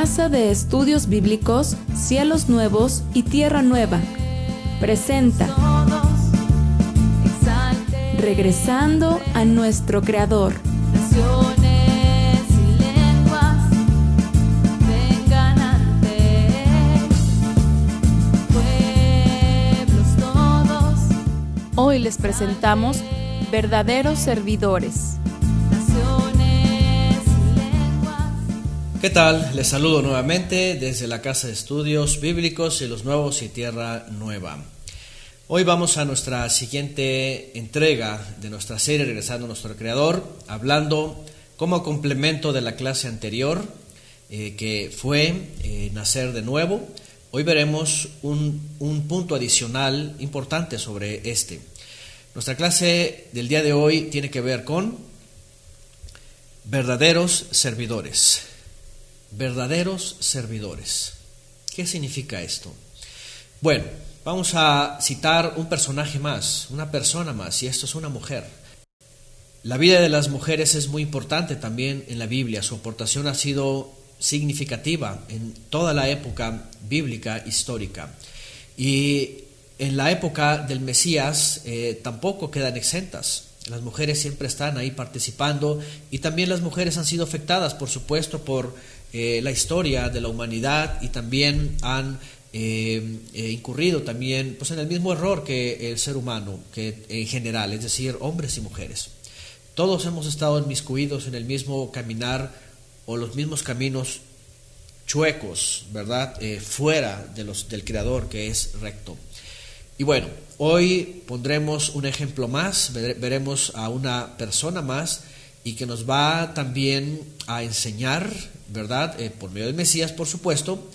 Casa de Estudios Bíblicos, Cielos Nuevos y Tierra Nueva presenta Regresando a nuestro Creador. Naciones y lenguas vengan ante Él, pueblos todos. Hoy les presentamos Verdaderos Servidores. Naciones y lenguas. ¿Qué tal? Les saludo nuevamente desde la Casa de Estudios Bíblicos, Cielos Nuevos y Tierra Nueva. Hoy vamos a nuestra siguiente entrega de nuestra serie Regresando a nuestro Creador, hablando como complemento de la clase anterior, que fue Nacer de Nuevo. Hoy veremos un punto adicional importante sobre este. Nuestra clase del día de hoy tiene que ver con verdaderos servidores. Verdaderos servidores. ¿Qué significa esto? Bueno, vamos a citar un personaje más, una persona más, y esto es una mujer. La vida de las mujeres es muy importante también en la Biblia. Su aportación ha sido significativa en toda la época bíblica histórica. Y en la época del Mesías tampoco quedan exentas. Las mujeres siempre están ahí participando, y también las mujeres han sido afectadas, por supuesto, por la historia de la humanidad, y también han incurrido también pues en el mismo error que el ser humano, que en general, es decir, hombres y mujeres. Todos hemos estado inmiscuidos en el mismo caminar o los mismos caminos chuecos, ¿verdad? Fuera del Creador, que es recto. Y bueno, hoy pondremos un ejemplo más, veremos a una persona más, y que nos va también a enseñar, ¿verdad? Por medio del Mesías, por supuesto,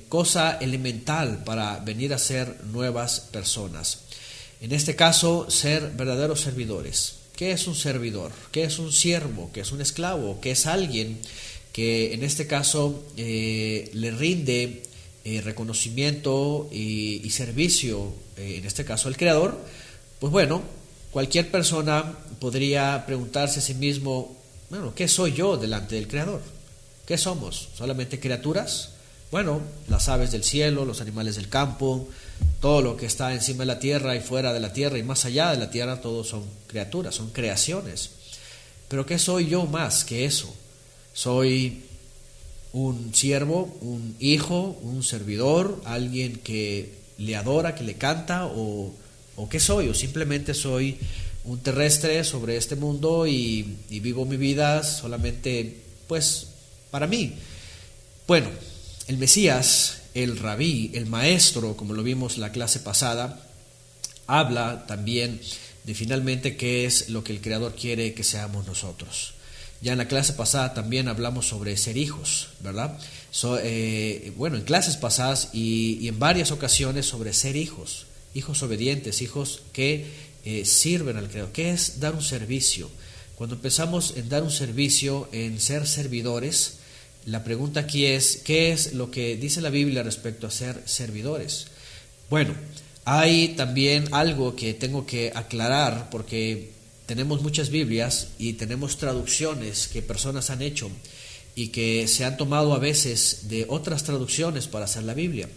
cosa elemental para venir a ser nuevas personas. En este caso, ser verdaderos servidores. ¿Qué es un servidor? ¿Qué es un siervo? ¿Qué es un esclavo? ¿Qué es alguien que en este caso le rinde reconocimiento y servicio, en este caso al Creador? Pues bueno, cualquier persona podría preguntarse a sí mismo, bueno, ¿qué soy yo delante del Creador? ¿Qué somos? ¿Solamente criaturas? Bueno, las aves del cielo, los animales del campo, todo lo que está encima de la tierra y fuera de la tierra y más allá de la tierra, todos son criaturas, son creaciones. Pero ¿qué soy yo más que eso? Soy un siervo, un hijo, un servidor, alguien que le adora, que le canta, o ¿qué soy? O simplemente soy un terrestre sobre este mundo y vivo mi vida solamente pues para mí. Bueno, el Mesías, el rabí, el maestro, como lo vimos en la clase pasada, habla también de finalmente qué es lo que el Creador quiere que seamos nosotros. Ya en la clase pasada también hablamos sobre ser hijos, ¿verdad? En clases pasadas y en varias ocasiones sobre ser hijos, hijos obedientes, hijos que sirven al Creador. ¿Qué es dar un servicio? Cuando empezamos en dar un servicio, en ser servidores, la pregunta aquí es, ¿qué es lo que dice la Biblia respecto a ser servidores? Bueno, hay también algo que tengo que aclarar, porque tenemos muchas Biblias y tenemos traducciones que personas han hecho y que se han tomado a veces de otras traducciones para hacer la Biblia.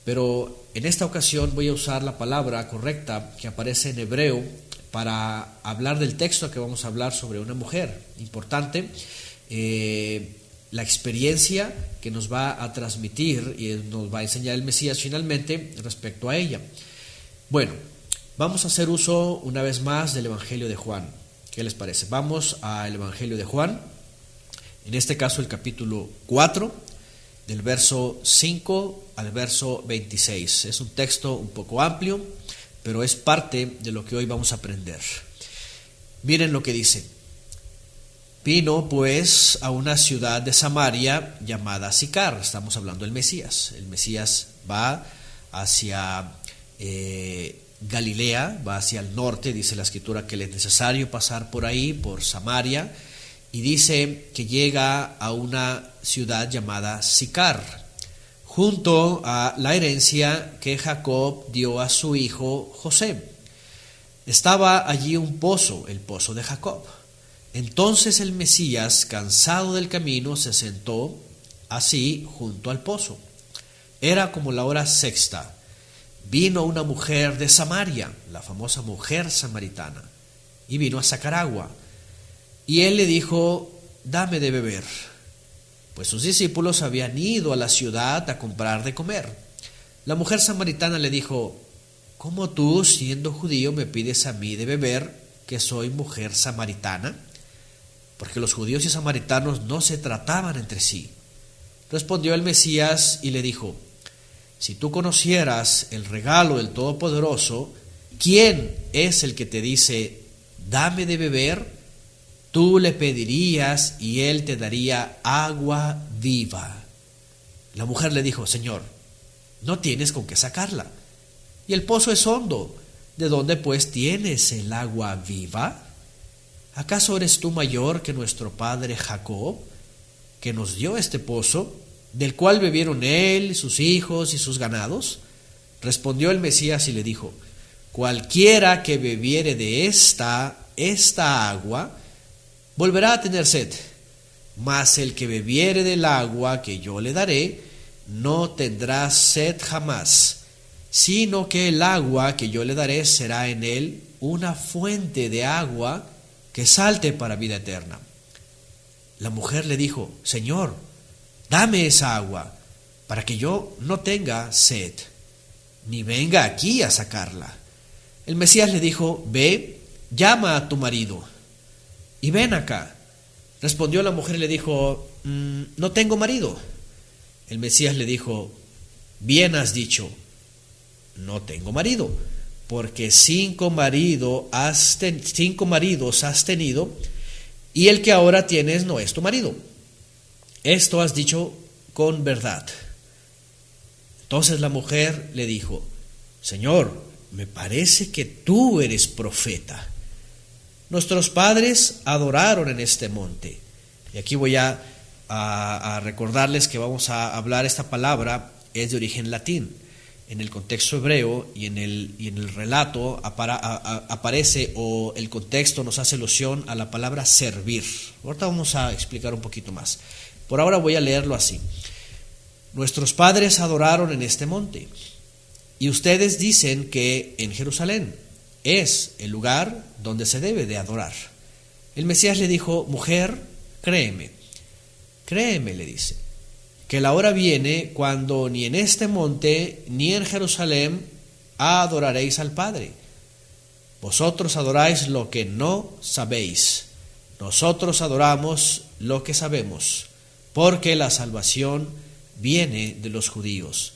Pero en esta ocasión voy a usar la palabra correcta que aparece en hebreo para hablar del texto que vamos a hablar sobre una mujer importante, la experiencia que nos va a transmitir y nos va a enseñar el Mesías finalmente respecto a ella. Bueno, vamos a hacer uso una vez más del Evangelio de Juan. ¿Qué les parece? Vamos al Evangelio de Juan, en este caso el capítulo 4, del verso 5 al verso 26. Es un texto un poco amplio, pero es parte de lo que hoy vamos a aprender. Miren lo que dice. Vino pues a una ciudad de Samaria llamada Sicar. Estamos hablando del Mesías. El Mesías va hacia Galilea, va hacia el norte. Dice la Escritura que le es necesario pasar por ahí, por Samaria. Y dice que llega a una ciudad llamada Sicar, junto a la herencia que Jacob dio a su hijo José. Estaba allí un pozo, el pozo de Jacob. Entonces el Mesías, cansado del camino, se sentó así junto al pozo. Era como la hora sexta. Vino una mujer de Samaria, la famosa mujer samaritana, y vino a sacar agua. Y él le dijo: dame de beber, pues sus discípulos habían ido a la ciudad a comprar de comer. La mujer samaritana le dijo: ¿cómo tú, siendo judío, me pides a mí de beber, que soy mujer samaritana? Porque los judíos y samaritanos no se trataban entre sí. Respondió el Mesías y le dijo: si tú conocieras el regalo del Todopoderoso, ¿quién es el que te dice: dame de beber? Tú le pedirías y él te daría agua viva. La mujer le dijo: Señor, no tienes con qué sacarla, y el pozo es hondo. ¿De dónde pues tienes el agua viva? ¿Acaso eres tú mayor que nuestro padre Jacob, que nos dio este pozo, del cual bebieron él, sus hijos y sus ganados? Respondió el Mesías y le dijo: cualquiera que bebiere de esta agua volverá a tener sed, mas el que bebiere del agua que yo le daré no tendrá sed jamás, sino que el agua que yo le daré será en él una fuente de agua que salte para vida eterna. La mujer le dijo: Señor, dame esa agua, para que yo no tenga sed, ni venga aquí a sacarla. El Mesías le dijo: ve, llama a tu marido, y ven acá. Respondió la mujer y le dijo: no tengo marido. El Mesías le dijo: bien has dicho, no tengo marido, porque 5 maridos has tenido, y el que ahora tienes no es tu marido. Esto has dicho con verdad. Entonces la mujer le dijo: Señor, me parece que tú eres profeta. Nuestros padres adoraron en este monte. Y aquí voy a recordarles que vamos a hablar, esta palabra es de origen latín. En el contexto hebreo y en el relato aparece, o el contexto nos hace alusión a la palabra servir. Ahorita vamos a explicar un poquito más. Por ahora voy a leerlo así. Nuestros padres adoraron en este monte, y ustedes dicen que en Jerusalén es el lugar donde se debe de adorar. El Mesías le dijo: mujer, créeme, le dice, que la hora viene cuando ni en este monte ni en Jerusalén adoraréis al Padre. Vosotros adoráis lo que no sabéis, nosotros adoramos lo que sabemos, porque la salvación viene de los judíos.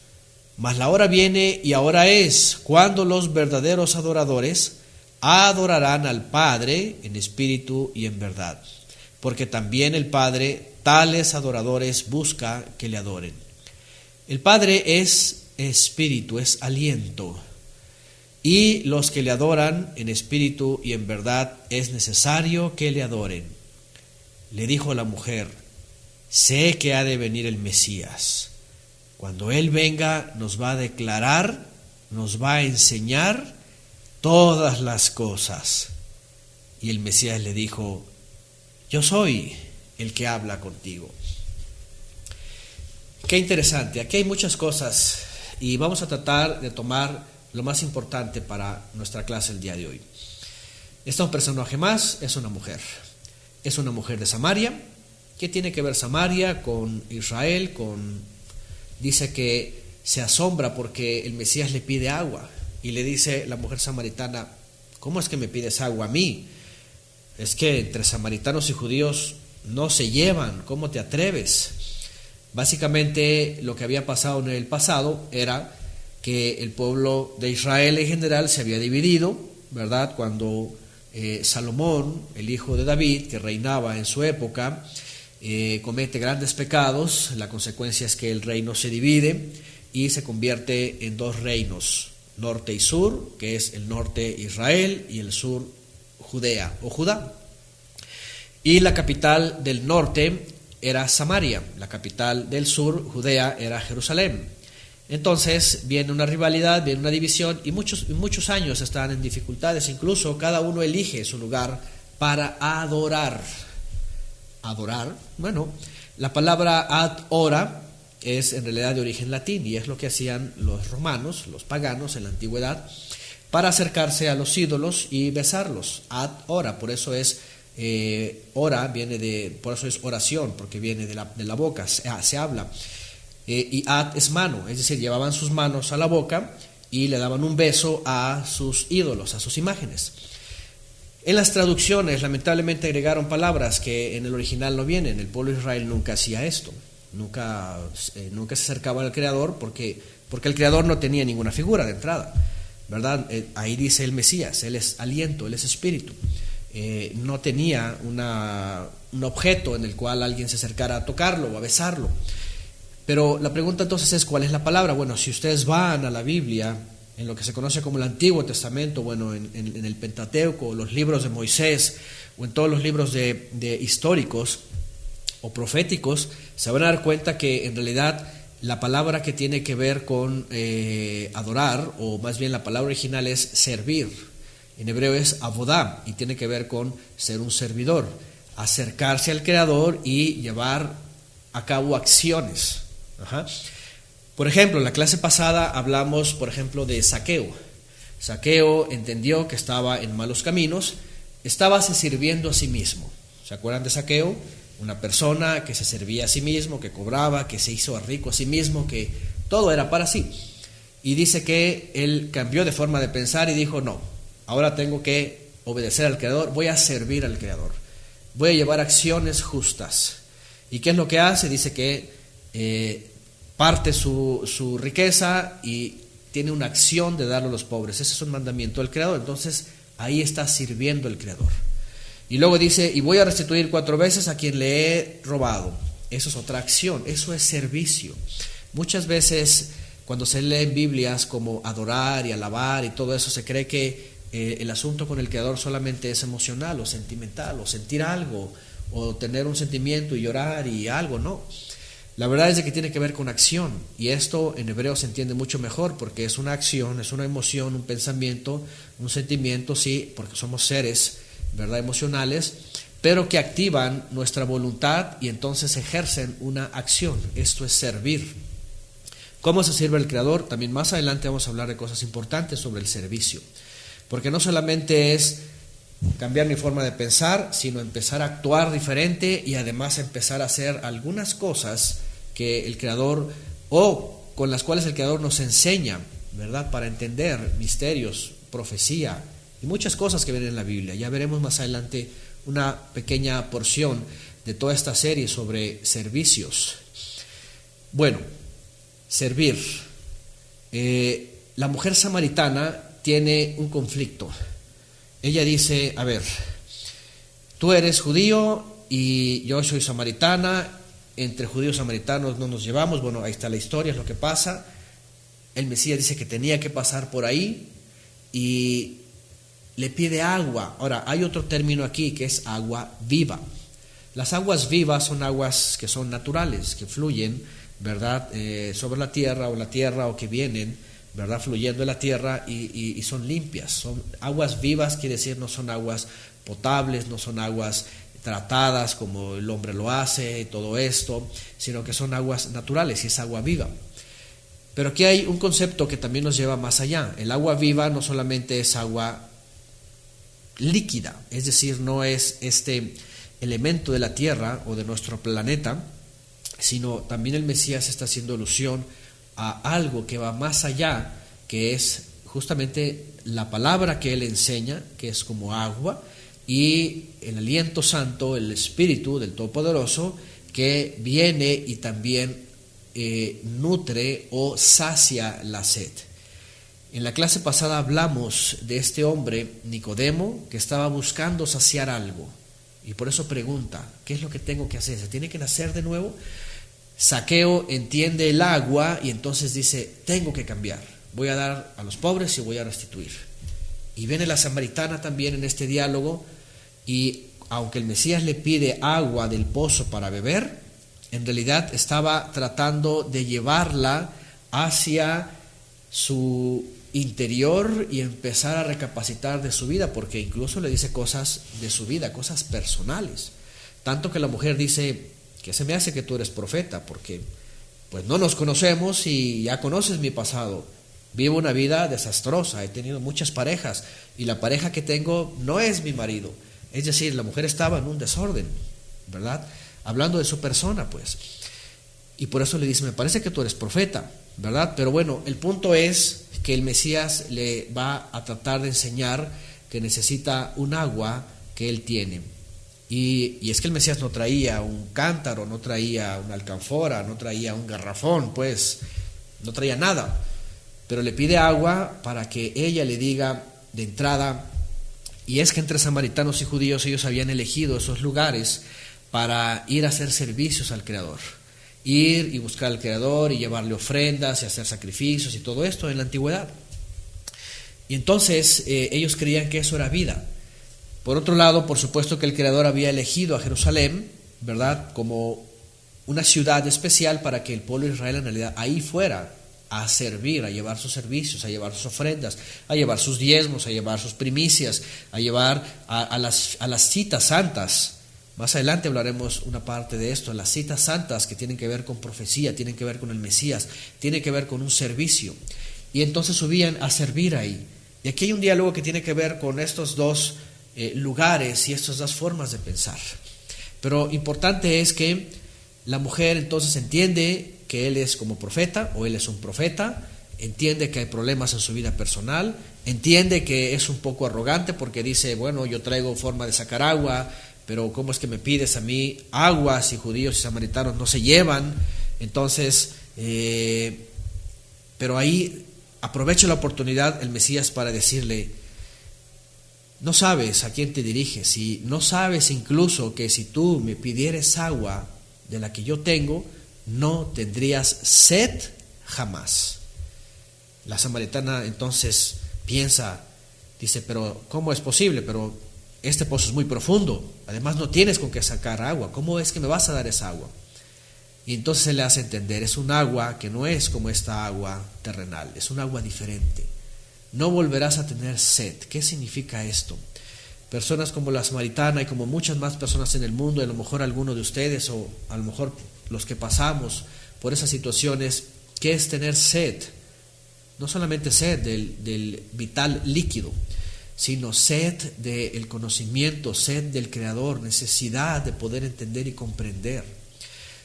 Mas la hora viene, y ahora es, cuando los verdaderos adoradores adorarán al Padre en espíritu y en verdad, porque también el Padre tales adoradores busca que le adoren. El Padre es espíritu, es aliento, y los que le adoran en espíritu y en verdad es necesario que le adoren. Le dijo la mujer: sé que ha de venir el Mesías. Cuando Él venga, nos va a declarar, nos va a enseñar todas las cosas. Y el Mesías le dijo: yo soy el que habla contigo. Qué interesante, aquí hay muchas cosas y vamos a tratar de tomar lo más importante para nuestra clase el día de hoy. Este personaje más es una mujer de Samaria. ¿Qué tiene que ver Samaria con Israel? Dice que se asombra porque el Mesías le pide agua, y le dice la mujer samaritana: ¿cómo es que me pides agua a mí? Es que entre samaritanos y judíos no se llevan, ¿cómo te atreves? Básicamente lo que había pasado en el pasado era que el pueblo de Israel en general se había dividido, ¿verdad? Cuando Salomón, el hijo de David, que reinaba en su época, comete grandes pecados, la consecuencia es que el reino se divide y se convierte en 2 reinos, norte y sur, que es el norte Israel y el sur Judea o Judá. Y la capital del norte era Samaria, la capital del sur, Judea, era Jerusalén. Entonces viene una rivalidad, viene una división, y muchos años están en dificultades. Incluso cada uno elige su lugar para adorar. adorar. Bueno, la palabra ad ora es en realidad de origen latín y es lo que hacían los romanos, los paganos en la antigüedad, para acercarse a los ídolos y besarlos. Ad ora, por eso es ora, por eso es oración, porque viene de la boca, se habla. Y ad es mano, es decir, llevaban sus manos a la boca y le daban un beso a sus ídolos, a sus imágenes. En las traducciones lamentablemente agregaron palabras que en el original no vienen. El pueblo de Israel nunca hacía esto, nunca se acercaba al Creador porque el Creador no tenía ninguna figura de entrada, ¿verdad? Ahí dice el Mesías, Él es aliento, Él es espíritu. No tenía un objeto en el cual alguien se acercara a tocarlo o a besarlo. Pero la pregunta entonces es, ¿cuál es la palabra? Bueno, si ustedes van a la Biblia, en lo que se conoce como el Antiguo Testamento, bueno, en el Pentateuco, los libros de Moisés, o en todos los libros de históricos o proféticos, se van a dar cuenta que en realidad la palabra que tiene que ver con adorar, o más bien la palabra original es servir. En hebreo es avodá y tiene que ver con ser un servidor, acercarse al Creador y llevar a cabo acciones. Por ejemplo, en la clase pasada hablamos, por ejemplo, de Zaqueo. Zaqueo entendió que estaba en malos caminos, estaba se sirviendo a sí mismo. ¿Se acuerdan de Zaqueo? Una persona que se servía a sí mismo, que cobraba, que se hizo rico a sí mismo, que todo era para sí. Y dice que él cambió de forma de pensar y dijo, no, ahora tengo que obedecer al Creador, voy a servir al Creador, voy a llevar acciones justas. ¿Y qué es lo que hace? Dice que parte su riqueza y tiene una acción de darlo a los pobres. Ese es un mandamiento del Creador. Entonces ahí está sirviendo el Creador. Y luego dice, y voy a restituir 4 veces a quien le he robado. Eso es otra acción, eso es servicio. Muchas veces cuando se leen Biblias como adorar y alabar y todo eso, se cree que el asunto con el Creador solamente es emocional o sentimental, o sentir algo, o tener un sentimiento y llorar y algo. No, la verdad es de que tiene que ver con acción, y esto en hebreo se entiende mucho mejor porque es una acción, es una emoción, un pensamiento, un sentimiento, sí, porque somos seres, ¿verdad?, emocionales, pero que activan nuestra voluntad y entonces ejercen una acción. Esto es servir. ¿Cómo se sirve al Creador? También más adelante vamos a hablar de cosas importantes sobre el servicio, porque no solamente es cambiar mi forma de pensar, sino empezar a actuar diferente y además empezar a hacer algunas cosas que el Creador, o con las cuales el Creador nos enseña, ¿verdad?, para entender misterios, profecía y muchas cosas que vienen en la Biblia. Ya veremos más adelante una pequeña porción de toda esta serie sobre servicios. Bueno, servir. La mujer samaritana tiene un conflicto. Ella dice, a ver, tú eres judío y yo soy samaritana, entre judíos y samaritanos no nos llevamos. Bueno, ahí está la historia, es lo que pasa. El Mesías dice que tenía que pasar por ahí y le pide agua. Ahora, hay otro término aquí que es agua viva. Las aguas vivas son aguas que son naturales, que fluyen, ¿verdad?, sobre la tierra o que vienen, ¿verdad?, fluyendo en la tierra y son limpias. Son aguas vivas, quiere decir no son aguas potables, no son aguas tratadas como el hombre lo hace, todo esto, sino que son aguas naturales y es agua viva. Pero aquí hay un concepto que también nos lleva más allá. El agua viva no solamente es agua líquida, es decir, no es este elemento de la tierra o de nuestro planeta, sino también el Mesías está haciendo alusión a algo que va más allá, que es justamente la palabra que Él enseña, que es como agua, y el aliento santo, el Espíritu del Todopoderoso, que viene y también nutre o sacia la sed. En la clase pasada hablamos de este hombre, Nicodemo, que estaba buscando saciar algo, y por eso pregunta, ¿qué es lo que tengo que hacer? ¿Se tiene que nacer de nuevo? Zaqueo entiende el agua y entonces dice, tengo que cambiar, voy a dar a los pobres y voy a restituir. Y viene la samaritana también en este diálogo, y aunque el Mesías le pide agua del pozo para beber, en realidad estaba tratando de llevarla hacia su interior y empezar a recapacitar de su vida, porque incluso le dice cosas de su vida, cosas personales. Tanto que la mujer dice, ¿qué se me hace que tú eres profeta? Porque pues no nos conocemos y ya conoces mi pasado. Vivo una vida desastrosa, he tenido muchas parejas y la pareja que tengo no es mi marido. Es decir, la mujer estaba en un desorden, ¿verdad? Hablando de su persona, pues. Y por eso le dice, me parece que tú eres profeta, ¿verdad? Pero bueno, el punto es que el Mesías le va a tratar de enseñar que necesita un agua que él tiene. Y es que el Mesías no traía un cántaro, no traía una alcanfora, no traía un garrafón, pues, no traía nada. Pero le pide agua para que ella le diga de entrada, y es que entre samaritanos y judíos ellos habían elegido esos lugares para ir a hacer servicios al Creador. Ir y buscar al Creador y llevarle ofrendas y hacer sacrificios y todo esto en la antigüedad. Y entonces ellos creían que eso era vida. Por otro lado, por supuesto que el Creador había elegido a Jerusalén, ¿verdad?, como una ciudad especial para que el pueblo de Israel en realidad ahí fuera a servir, a llevar sus servicios, a llevar sus ofrendas, a llevar sus diezmos, a llevar sus primicias, a llevar a las citas santas. Más adelante hablaremos una parte de esto, las citas santas que tienen que ver con profecía, tienen que ver con el Mesías, tienen que ver con un servicio. Y entonces subían a servir ahí. Y aquí hay un diálogo que tiene que ver con estos dos lugares y estas dos formas de pensar. Pero importante es que la mujer entonces entiende que él es como profeta o él es un profeta, entiende que hay problemas en su vida personal, entiende que es un poco arrogante porque dice, bueno, yo traigo forma de sacar agua, pero ¿cómo es que me pides a mí agua si judíos y samaritanos no se llevan? Entonces, pero ahí aprovecha la oportunidad el Mesías para decirle, no sabes a quién te diriges, y no sabes incluso que si tú me pidieres agua de la que yo tengo, no tendrías sed jamás. La samaritana entonces piensa, dice, pero ¿cómo es posible? Pero este pozo es muy profundo, además no tienes con qué sacar agua, ¿cómo es que me vas a dar esa agua? Y entonces se le hace entender, es un agua que no es como esta agua terrenal, es un agua diferente. No volverás a tener sed. ¿Qué significa esto? Personas como la samaritana y como muchas más personas en el mundo, y a lo mejor alguno de ustedes o a lo mejor los que pasamos por esas situaciones, ¿qué es tener sed? No solamente sed del vital líquido, sino sed del conocimiento, sed del Creador, necesidad de poder entender y comprender.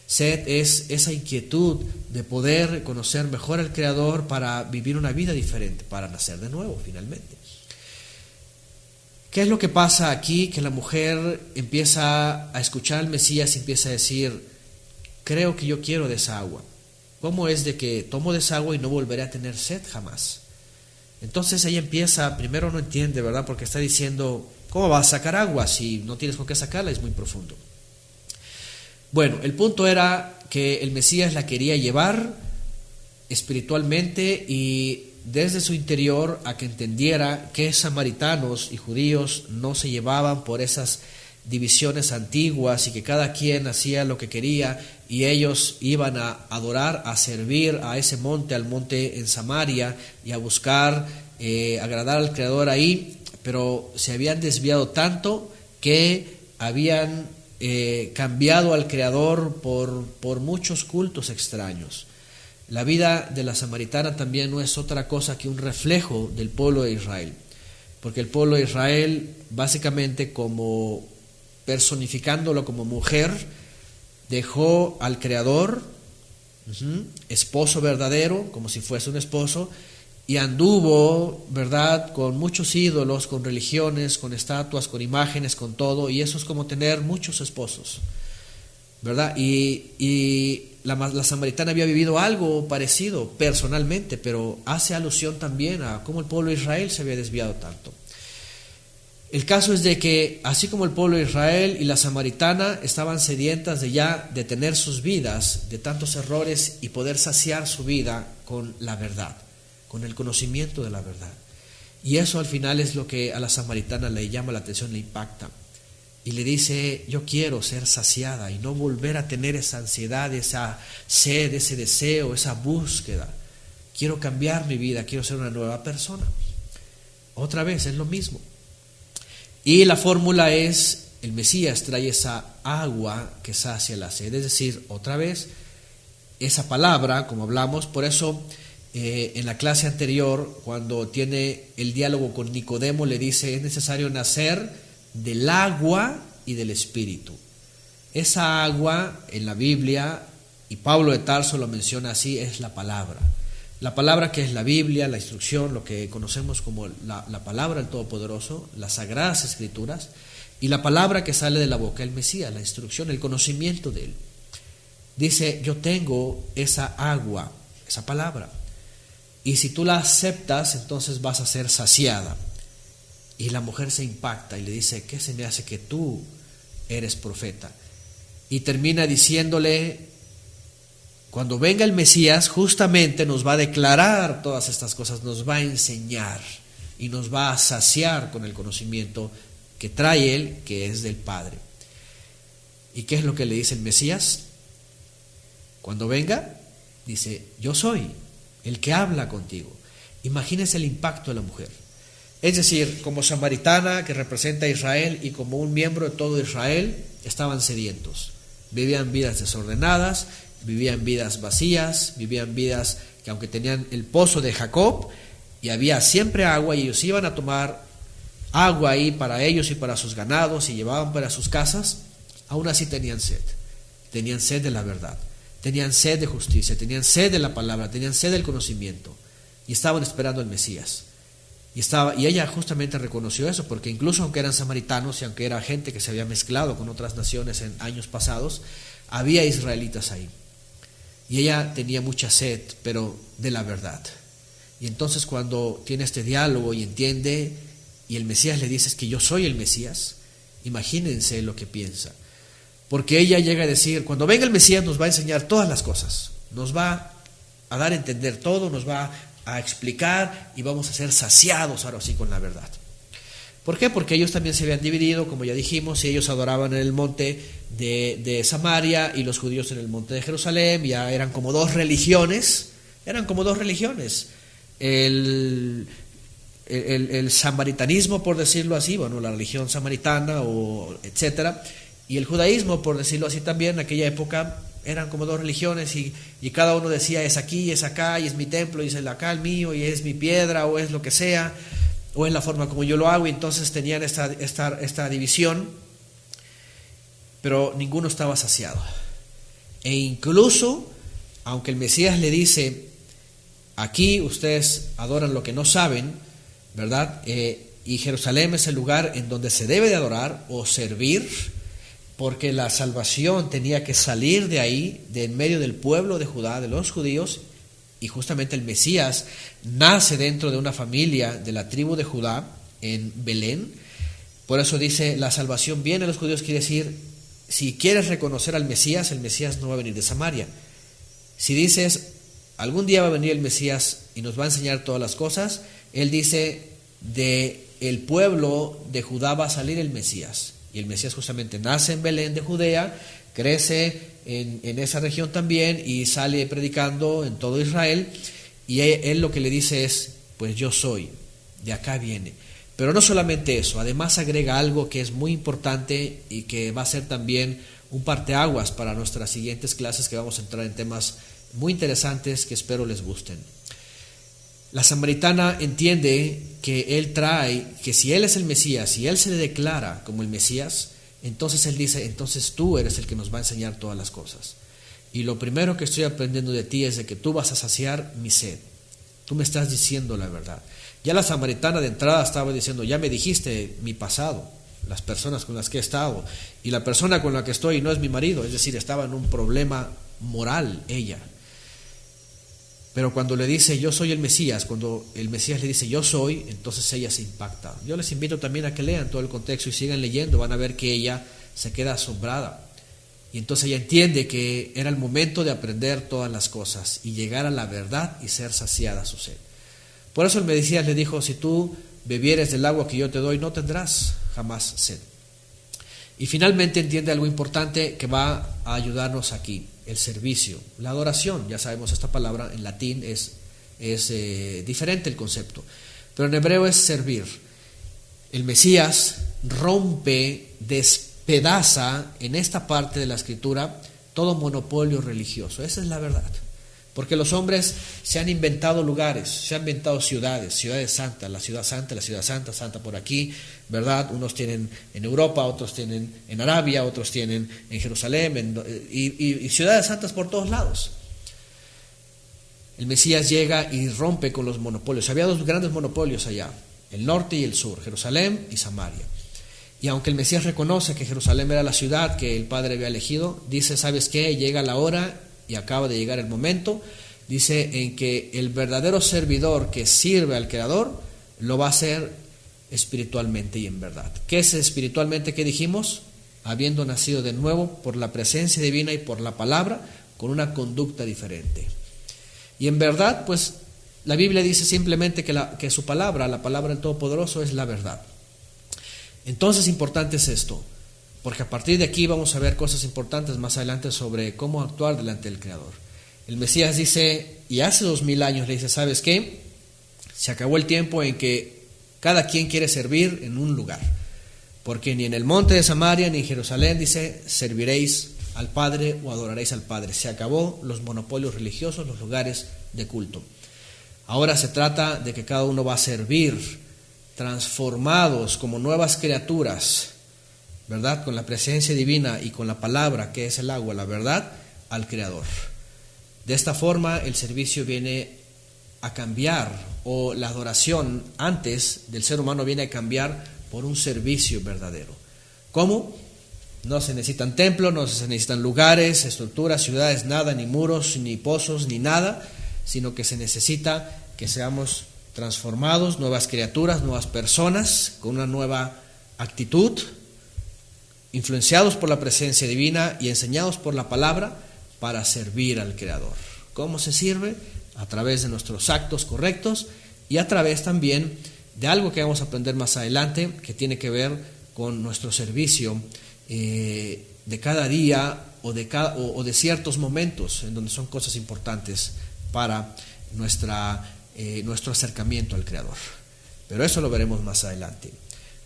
Sed es esa inquietud de poder conocer mejor al Creador para vivir una vida diferente, para nacer de nuevo finalmente. ¿Qué es lo que pasa aquí? Que la mujer empieza a escuchar al Mesías y empieza a decir, creo que yo quiero de esa agua. ¿Cómo es de que tomo de esa agua y no volveré a tener sed jamás? Entonces ella empieza, primero no entiende, ¿verdad? Porque está diciendo, ¿cómo vas a sacar agua si no tienes con qué sacarla? Es muy profundo. Bueno, el punto era que el Mesías la quería llevar espiritualmente y desde su interior a que entendiera que samaritanos y judíos no se llevaban por esas divisiones antiguas y que cada quien hacía lo que quería y ellos iban a adorar, a servir a ese monte, al monte en Samaria y a buscar agradar al Creador ahí, pero se habían desviado tanto que habían cambiado al Creador por muchos cultos extraños. La vida de la samaritana también no es otra cosa que un reflejo del pueblo de Israel, porque el pueblo de Israel, básicamente como personificándolo como mujer, dejó al Creador, esposo verdadero, como si fuese un esposo, y anduvo, ¿verdad?, con muchos ídolos, con religiones, con estatuas, con imágenes, con todo, y eso es como tener muchos esposos, ¿verdad? Y la samaritana había vivido algo parecido personalmente, pero hace alusión también a cómo el pueblo de Israel se había desviado tanto. El caso es de que así como el pueblo de Israel y la samaritana estaban sedientas de tener sus vidas de tantos errores y poder saciar su vida con la verdad, con el conocimiento de la verdad. Y eso al final es lo que a la samaritana le llama la atención, le impacta. Y le dice, yo quiero ser saciada y no volver a tener esa ansiedad, esa sed, ese deseo, esa búsqueda. Quiero cambiar mi vida, quiero ser una nueva persona. Otra vez, es lo mismo. Y la fórmula es el Mesías trae esa agua que sacia la sed, es decir, otra vez, esa palabra, como hablamos. Por eso en la clase anterior, cuando tiene el diálogo con Nicodemo, le dice: es necesario nacer del agua y del Espíritu. Esa agua en la Biblia, y Pablo de Tarso lo menciona así, es la palabra. La palabra que es la Biblia, la instrucción, lo que conocemos como la palabra del Todopoderoso, las Sagradas Escrituras, y la palabra que sale de la boca del Mesías, la instrucción, el conocimiento de Él. Dice: yo tengo esa agua, esa palabra, y si tú la aceptas, entonces vas a ser saciada. Y la mujer se impacta y le dice: ¿qué se me hace que tú eres profeta? Y termina diciéndole: cuando venga el Mesías, justamente nos va a declarar todas estas cosas, nos va a enseñar y nos va a saciar con el conocimiento que trae Él, que es del Padre. ¿Y qué es lo que le dice el Mesías? Cuando venga, dice: yo soy el que habla contigo. Imagínense el impacto de la mujer. Es decir, como samaritana que representa a Israel y como un miembro de todo Israel, estaban sedientos. Vivían vidas desordenadas, vivían vidas vacías, vivían vidas que, aunque tenían el pozo de Jacob y había siempre agua, y ellos iban a tomar agua ahí para ellos y para sus ganados y llevaban para sus casas, aún así tenían sed de la verdad, tenían sed de justicia, tenían sed de la palabra, tenían sed del conocimiento, y estaban esperando al Mesías. Y ella justamente reconoció eso, porque incluso aunque eran samaritanos y aunque era gente que se había mezclado con otras naciones en años pasados, había israelitas ahí. Y ella tenía mucha sed, pero de la verdad. Y entonces cuando tiene este diálogo y entiende, y el Mesías le dice: es que yo soy el Mesías, imagínense lo que piensa. Porque ella llega a decir: cuando venga el Mesías nos va a enseñar todas las cosas, nos va a dar a entender todo, nos va a explicar y vamos a ser saciados ahora sí con la verdad. ¿Por qué? Porque ellos también se habían dividido, como ya dijimos, y ellos adoraban en el monte de Samaria y los judíos en el monte de Jerusalén. Ya eran como dos religiones, el samaritanismo, por decirlo así, bueno, la religión samaritana, o etcétera, y el judaísmo, por decirlo así también, en aquella época eran como dos religiones, y cada uno decía: es aquí, es acá, y es mi templo, y es el acá el mío, y es mi piedra, o es lo que sea, o es la forma como yo lo hago. Y entonces tenían esta división, pero ninguno estaba saciado. E incluso, aunque el Mesías le dice: aquí ustedes adoran lo que no saben, ¿verdad? Y Jerusalén es el lugar en donde se debe de adorar o servir, porque la salvación tenía que salir de ahí, de en medio del pueblo de Judá, de los judíos, y justamente el Mesías nace dentro de una familia de la tribu de Judá, en Belén. Por eso dice: la salvación viene a los judíos, quiere decir, si quieres reconocer al Mesías, el Mesías no va a venir de Samaria. Si dices: algún día va a venir el Mesías y nos va a enseñar todas las cosas, él dice: de el pueblo de Judá va a salir el Mesías. Y el Mesías justamente nace en Belén de Judea, crece en esa región también y sale predicando en todo Israel. Y él lo que le dice es: pues yo soy, de acá viene. Pero no solamente eso, además agrega algo que es muy importante y que va a ser también un parteaguas para nuestras siguientes clases, que vamos a entrar en temas muy interesantes que espero les gusten. La samaritana entiende que él trae, que si él es el Mesías, si él se le declara como el Mesías, entonces él dice: entonces tú eres el que nos va a enseñar todas las cosas. Y lo primero que estoy aprendiendo de ti es de que tú vas a saciar mi sed. Tú me estás diciendo la verdad. Ya la samaritana de entrada estaba diciendo: ya me dijiste mi pasado, las personas con las que he estado, y la persona con la que estoy no es mi marido. Es decir, estaba en un problema moral ella. Pero cuando le dice: yo soy el Mesías, cuando el Mesías le dice: yo soy, entonces ella se impacta. Yo les invito también a que lean todo el contexto y sigan leyendo. Van a ver que ella se queda asombrada. Y entonces ella entiende que era el momento de aprender todas las cosas y llegar a la verdad y ser saciada su sed. Por eso el Mesías le dijo: si tú bebieres del agua que yo te doy, no tendrás jamás sed. Y finalmente entiende algo importante que va a ayudarnos aquí: el servicio, la adoración. Ya sabemos, esta palabra en latín es diferente el concepto, pero en hebreo es servir. El Mesías rompe despedaza en esta parte de la Escritura todo monopolio religioso. Esa es la verdad. Porque los hombres se han inventado lugares, se han inventado ciudades santas, la ciudad santa, santa por aquí, ¿verdad? Unos tienen en Europa, otros tienen en Arabia, otros tienen en Jerusalén, y ciudades santas por todos lados. El Mesías llega y rompe con los monopolios. Había dos grandes monopolios allá, el norte y el sur, Jerusalén y Samaria. Y aunque el Mesías reconoce que Jerusalén era la ciudad que el Padre había elegido, dice, ¿sabes qué? Llega la hora y acaba de llegar el momento, dice, en que el verdadero servidor que sirve al Creador lo va a hacer espiritualmente y en verdad. ¿Qué es espiritualmente que dijimos? Habiendo nacido de nuevo por la presencia divina y por la palabra, con una conducta diferente. Y en verdad, pues, la Biblia dice simplemente que su palabra, la palabra del Todopoderoso, es la verdad. Entonces, importante es esto, porque a partir de aquí vamos a ver cosas importantes más adelante sobre cómo actuar delante del Creador. El Mesías dice, y hace 2000 años le dice, ¿sabes qué? Se acabó el tiempo en que cada quien quiere servir en un lugar, porque ni en el monte de Samaria ni en Jerusalén, dice, serviréis al Padre o adoraréis al Padre. Se acabó los monopolios religiosos, los lugares de culto. Ahora se trata de que cada uno va a servir, transformados como nuevas criaturas, ¿verdad? Con la presencia divina y con la palabra, que es el agua, la verdad, al Creador. De esta forma el servicio viene a cambiar, o la adoración antes del ser humano viene a cambiar por un servicio verdadero. ¿Cómo? No se necesitan templos, no se necesitan lugares, estructuras, ciudades, nada, ni muros, ni pozos, ni nada, sino que se necesita que seamos transformados, nuevas criaturas, nuevas personas, con una nueva actitud, influenciados por la presencia divina y enseñados por la palabra para servir al Creador. ¿Cómo se sirve? A través de nuestros actos correctos y a través también de algo que vamos a aprender más adelante, que tiene que ver con nuestro servicio de cada día o de ciertos momentos en donde son cosas importantes para nuestro acercamiento al Creador. Pero eso lo veremos más adelante.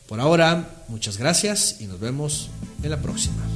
Por ahora, muchas gracias y nos vemos en la próxima.